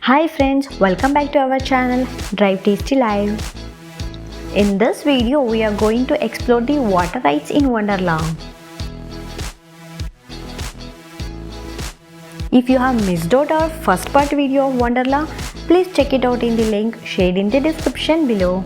Hi friends, welcome back to our channel Drive Tasty Live. In this video, we are going to explore the water rides in Wonderla. If you have missed out our first part video of Wonderla, please check it out in the link shared in the description below.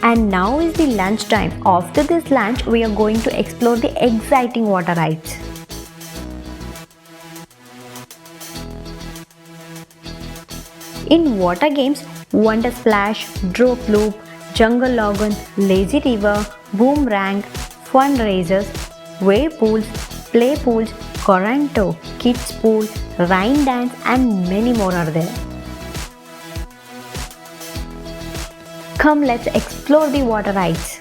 And now is the lunch time. After this lunch, we are going to explore the exciting water rides. In water games, Wonder Splash, Drop Loop, Jungle Lagoon, Lazy River, Boomerang, Fun Races, Wave Pools, Play Pools, Korneto, Kids Pool, Rain Dance and many more are there. Come, let's explore the water rides.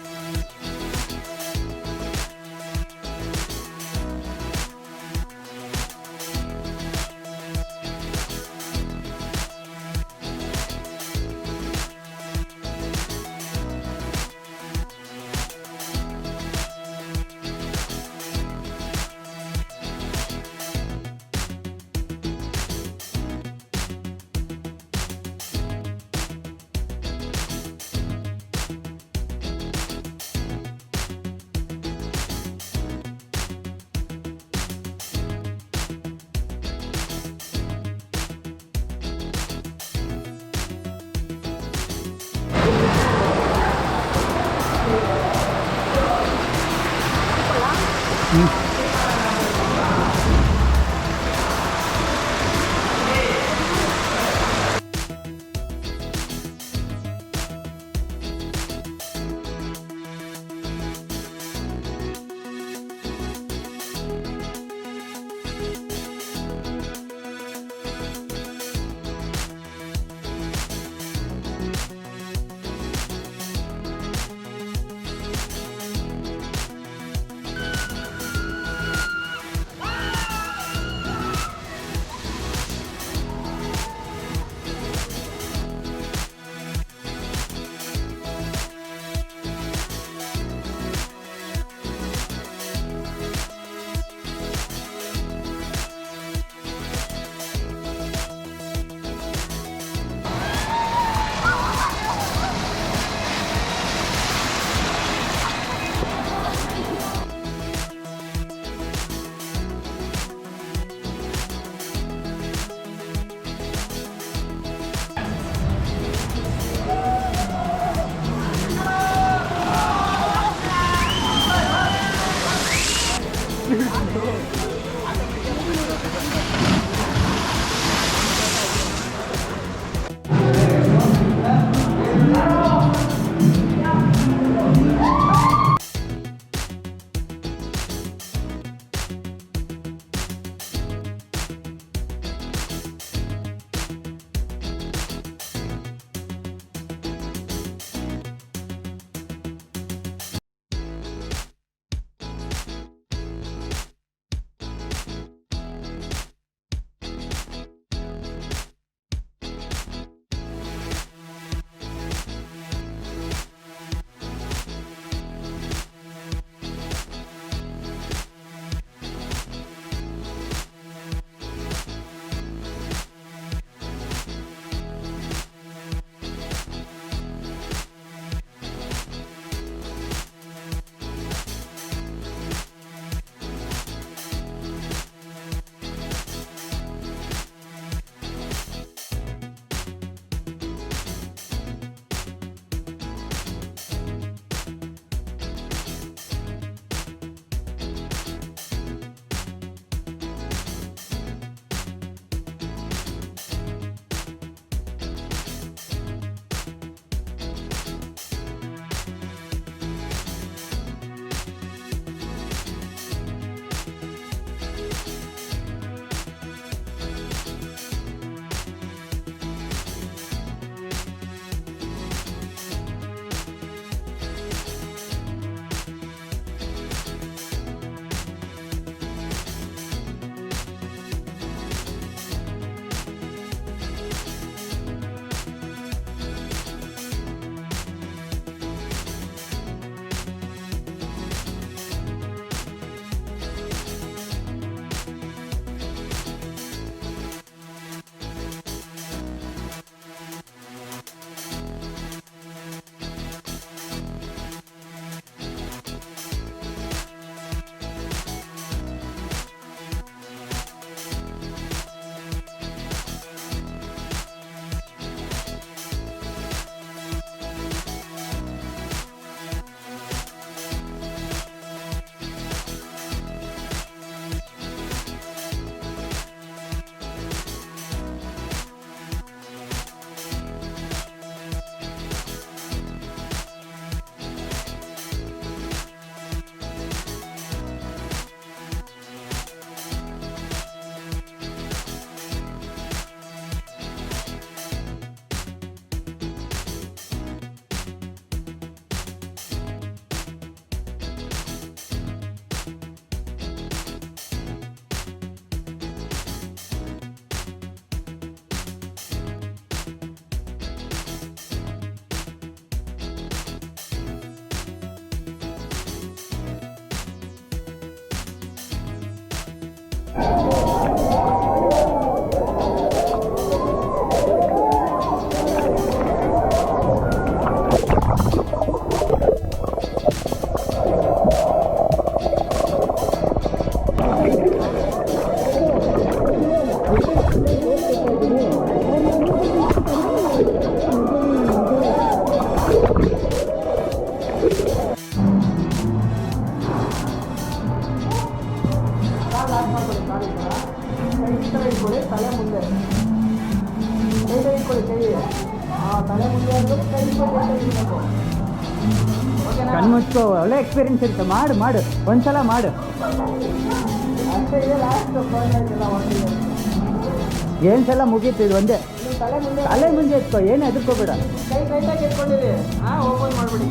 ಕಣ್ಮುಚ್ಕೋ, ಒಳ್ಳೆ experience ಇರುತ್ತೆ. ಮಾಡು ಮಾಡು, ಒಂದ್ಸಲ ಮಾಡು. ಏನು ಸಲ ಮುಗೀತು, ಇದು ಒಂದೇ. ತಲೆ ಮುಂದೆ ಎತ್ಕೋ, ಏನು ಹೆದರ್ಕೋಬೇಡ. ಓಪನ್ ಮಾಡ್ಬಿಡಿ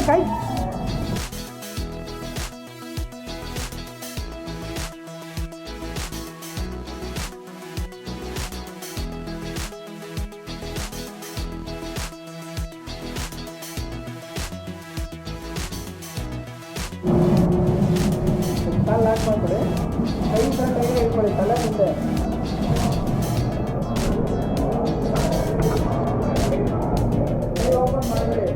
ಕೈ. ಲಾಕ್ ಮಾಡ್ಬಿಡಿ, ಕೈ ಕೈಗೆ ಇಟ್ಕೊಳ್ಳಿ, ತಲೆ ಮುಂದೆ. ಓಪನ್ ಮಾಡಿಬಿಡಿ.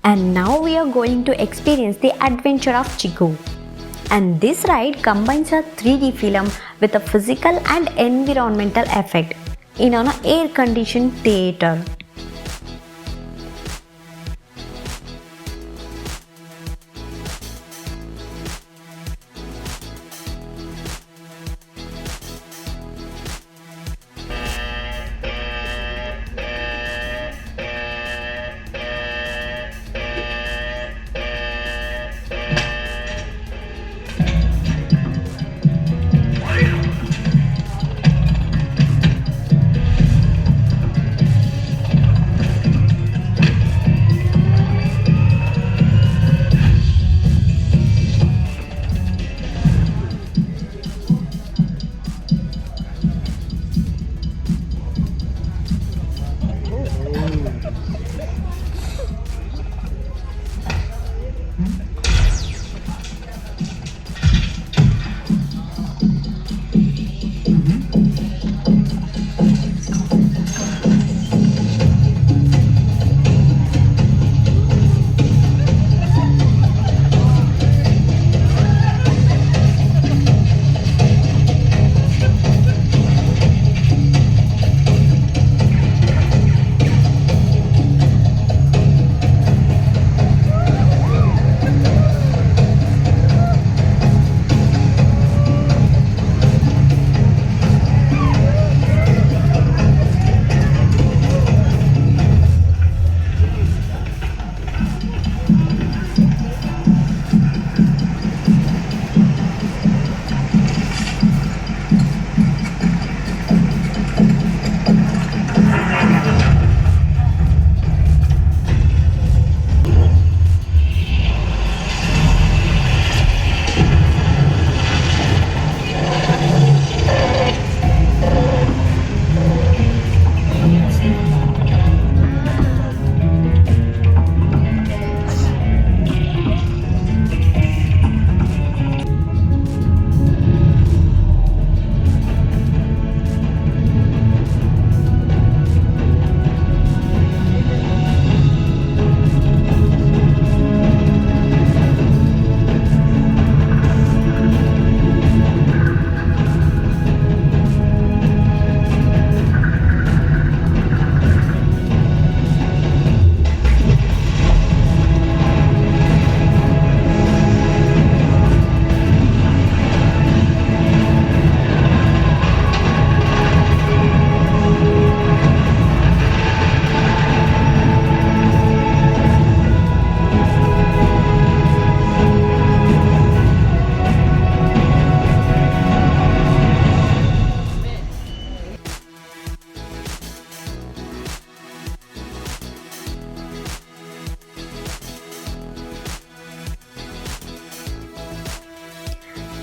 And now we are going to experience the adventure of Chikku. And this ride combines a 3D film with a physical and environmental effect in an air-conditioned theater.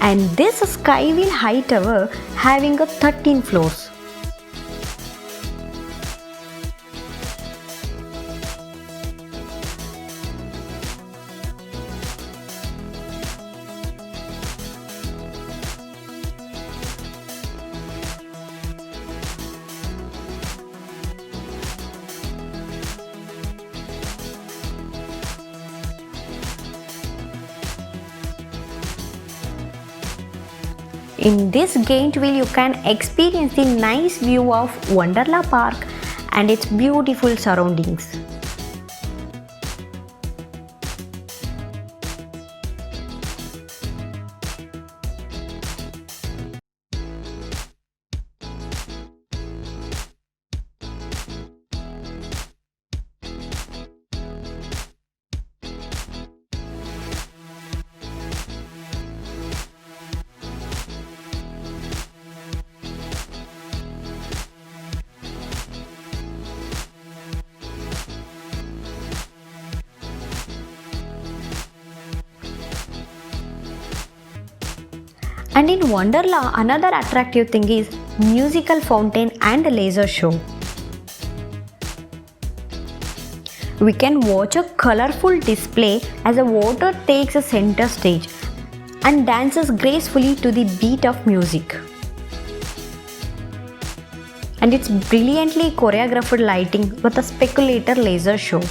And this skywheel high tower having a 13 floors. In this gate wheel you can experience the nice view of Wonderla Park and its beautiful surroundings. And in Wonderla, another attractive thing is musical fountain and laser show. We can watch a colorful display as the water takes a center stage and dances gracefully to the beat of music. And it's brilliantly choreographed lighting with a speculator laser show.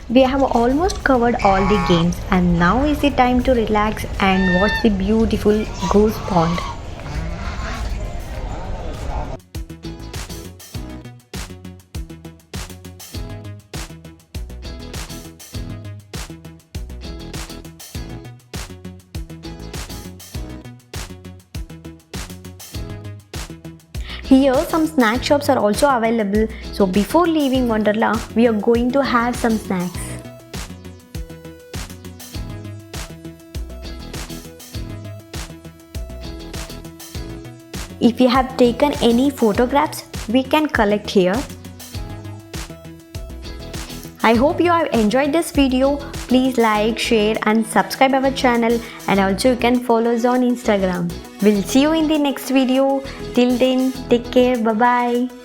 We have almost covered all the games and now is the time to relax and watch the beautiful goose pond. Here some snack shops are also available, so before leaving Wonderla, we are going to have some snacks. If you have taken any photographs, we can collect here. I hope you have enjoyed this video. Please like, share and subscribe our channel, and also you can follow us on Instagram. We'll see you in the next video. Till then, take care. Bye bye.